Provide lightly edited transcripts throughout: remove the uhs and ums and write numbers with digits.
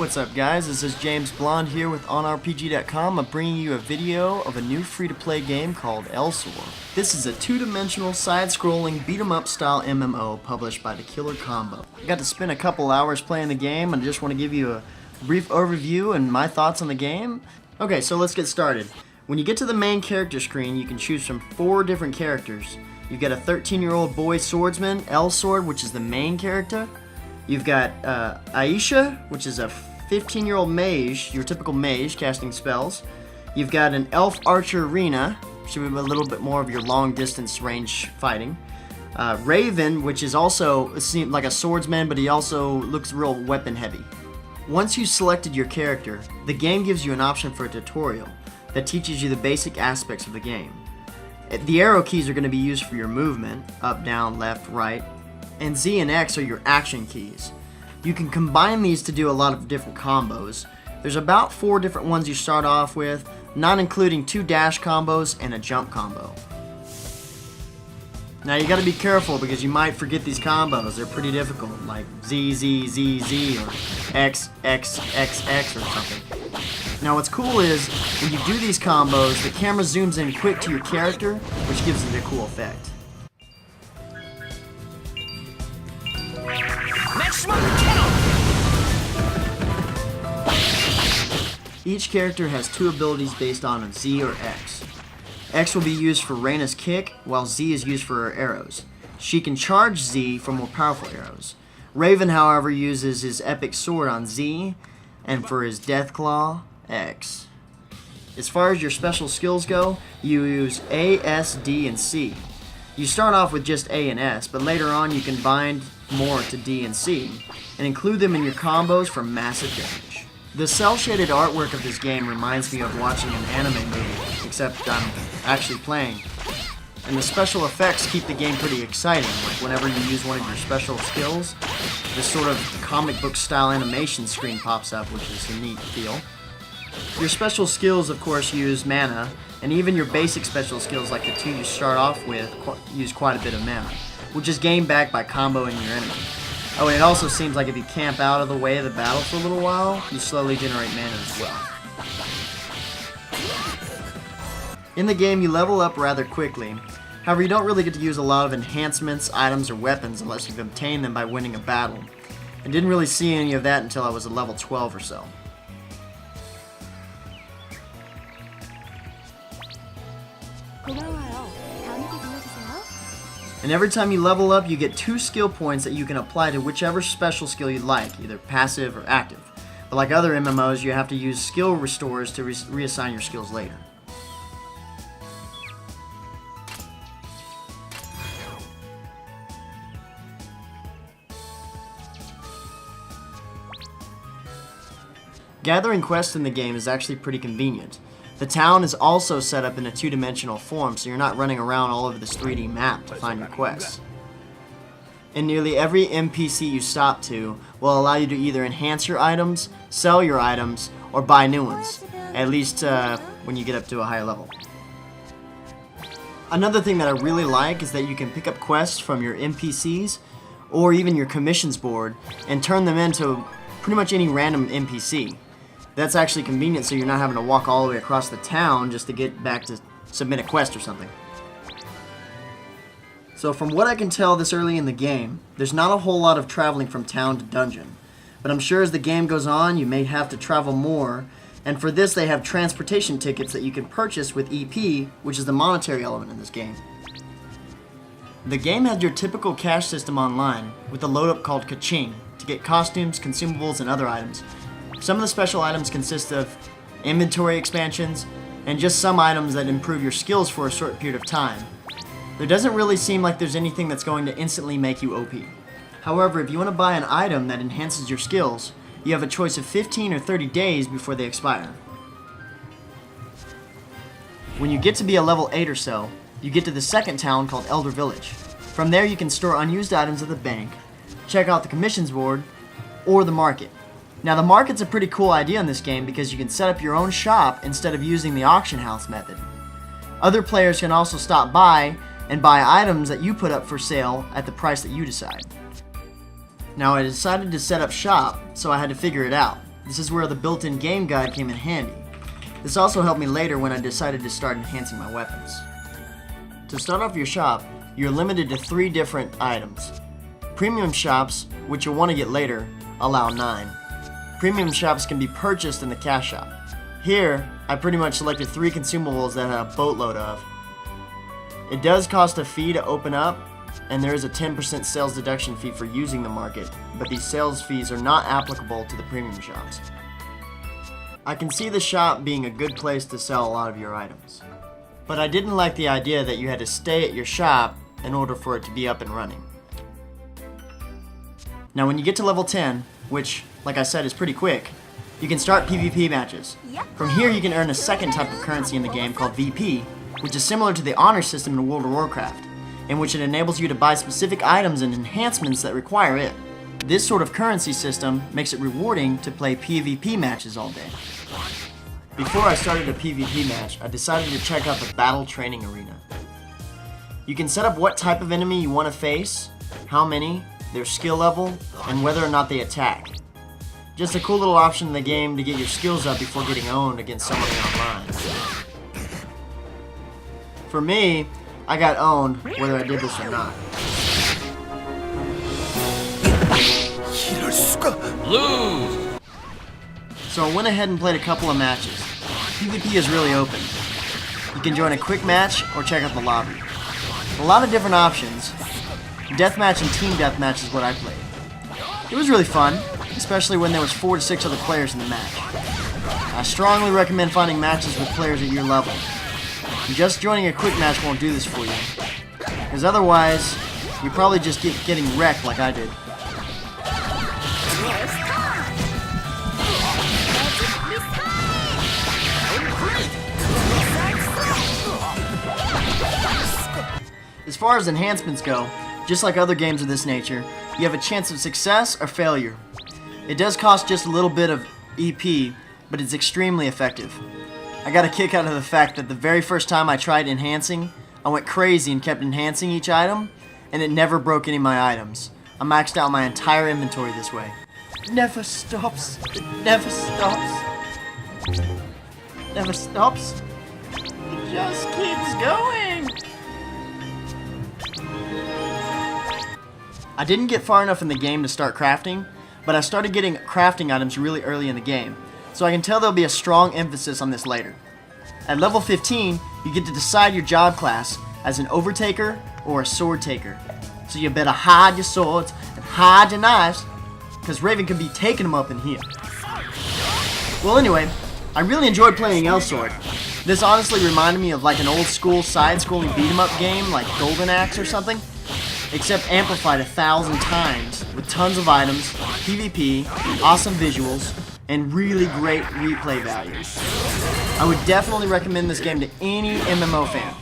What's up guys, this is Jamesbl0nde here with OnRPG.com. I'm bringing you a video of a new free-to-play game called Elsword. This is a two-dimensional, side-scrolling, beat-em-up style MMO published by the Killer Combo. I got to spend a couple hours playing the game and I just want to give you a brief overview and my thoughts on the game. Okay, so let's get started. When you get to the main character screen, you can choose from 4 different characters. You've got a 13-year-old boy swordsman, Elsword, which is the main character. You've got Aisha, which is a 15-year-old mage, your typical mage casting spells. You've got an elf archer, Rena, should be a little bit more of your long-distance range fighting. Raven, which is also seems like a swordsman, but he also looks real weapon-heavy. Once you've selected your character, the game gives you an option for a tutorial that teaches you the basic aspects of the game. The arrow keys are going to be used for your movement, up, down, left, right, and Z and X are your action keys. You can combine these to do a lot of different combos. There's about 4 different ones you start off with, not including 2 dash combos and a jump combo. Now you gotta be careful because you might forget these combos. They're pretty difficult, like Z, Z, Z, Z, or X, X, X, X, or something. Now what's cool is, when you do these combos, the camera zooms in quick to your character, which gives it a cool effect. Each character has 2 abilities based on a Z or X. X will be used for Reina's kick, while Z is used for her arrows. She can charge Z for more powerful arrows. Raven, however, uses his epic sword on Z, and for his death claw, X. As far as your special skills go, you use A, S, D, and C. You start off with just A and S, but later on you can bind more to D and C, and include them in your combos for massive damage. The cel-shaded artwork of this game reminds me of watching an anime movie, except I'm actually playing. And the special effects keep the game pretty exciting, like whenever you use one of your special skills, this sort of comic book style animation screen pops up, which is a neat feel. Your special skills, of course, use mana, and even your basic special skills, like the 2 you start off with, use quite a bit of mana, which is gained back by comboing your enemy. Oh, and it also seems like if you camp out of the way of the battle for a little while, you slowly generate mana as well. In the game, you level up rather quickly. However, you don't really get to use a lot of enhancements, items, or weapons unless you've obtained them by winning a battle. I didn't really see any of that until I was at level 12 or so. And every time you level up, you get 2 skill points that you can apply to whichever special skill you like, either passive or active. But like other MMOs, you have to use skill restores to reassign your skills later. Gathering quests in the game is actually pretty convenient. The town is also set up in a 2-dimensional form, so you're not running around all over this 3D map to find your quests. And nearly every NPC you stop to will allow you to either enhance your items, sell your items, or buy new ones, at least when you get up to a higher level. Another thing that I really like is that you can pick up quests from your NPCs, or even your commissions board, and turn them into pretty much any random NPC. That's actually convenient, so you're not having to walk all the way across the town just to get back to submit a quest or something. So from what I can tell this early in the game, there's not a whole lot of traveling from town to dungeon. But I'm sure as the game goes on, you may have to travel more, and for this they have transportation tickets that you can purchase with EP, which is the monetary element in this game. The game has your typical cash system online, with a load-up called Kaching, to get costumes, consumables, and other items. Some of the special items consist of inventory expansions, and just some items that improve your skills for a short period of time. There doesn't really seem like there's anything that's going to instantly make you OP. However, if you want to buy an item that enhances your skills, you have a choice of 15 or 30 days before they expire. When you get to be a level 8 or so, you get to the second town called Elder Village. From there you can store unused items at the bank, check out the commissions board, or the market. Now the market's a pretty cool idea in this game because you can set up your own shop instead of using the auction house method. Other players can also stop by and buy items that you put up for sale at the price that you decide. Now I decided to set up shop, so I had to figure it out. This is where the built-in game guide came in handy. This also helped me later when I decided to start enhancing my weapons. To start off your shop, you're limited to 3 different items. Premium shops, which you'll want to get later, allow 9. Premium shops can be purchased in the cash shop. Here, I pretty much selected 3 consumables that I had a boatload of. It does cost a fee to open up, and there is a 10% sales deduction fee for using the market, but these sales fees are not applicable to the premium shops. I can see the shop being a good place to sell a lot of your items, but I didn't like the idea that you had to stay at your shop in order for it to be up and running. Now when you get to level 10, which, like I said, is pretty quick, you can start PvP matches. From here you can earn a second type of currency in the game called VP, which is similar to the honor system in World of Warcraft, in which it enables you to buy specific items and enhancements that require it. This sort of currency system makes it rewarding to play PvP matches all day. Before I started a PvP match, I decided to check out the battle training arena. You can set up what type of enemy you want to face, how many, their skill level, and whether or not they attack. Just a cool little option in the game to get your skills up before getting owned against somebody online. For me, I got owned whether I did this or not. Lose! So I went ahead and played a couple of matches. PvP is really open. You can join a quick match or check out the lobby. A lot of different options. Deathmatch and team deathmatch is what I played. It was really fun, especially when there was 4 to 6 other players in the match. I strongly recommend finding matches with players at your level. Just joining a quick match won't do this for you, because otherwise, you probably just getting wrecked like I did. As far as enhancements go, just like other games of this nature, you have a chance of success or failure. It does cost just a little bit of EP, but it's extremely effective. I got a kick out of the fact that the very first time I tried enhancing, I went crazy and kept enhancing each item, and it never broke any of my items. I maxed out my entire inventory this way. It never stops. It never stops. Never stops. It just keeps going. I didn't get far enough in the game to start crafting, but I started getting crafting items really early in the game, so I can tell there'll be a strong emphasis on this later. At level 15, you get to decide your job class as an overtaker or a sword taker. So you better hide your swords and hide your knives, because Raven could be taking them up in here. Well anyway, I really enjoyed playing Elsword. This honestly reminded me of like an old school side-scrolling beat-em-up game like Golden Axe or something, except amplified 1,000 times with tons of items, PvP, awesome visuals, and really great replay value. I would definitely recommend this game to any MMO fan.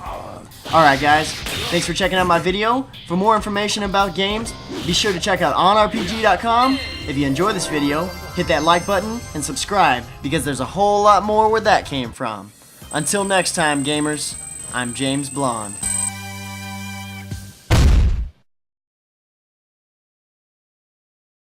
Alright guys, thanks for checking out my video. For more information about games, be sure to check out OnRPG.com. If you enjoy this video, hit that like button and subscribe, because there's a whole lot more where that came from. Until next time gamers, I'm Jamesbl0nde.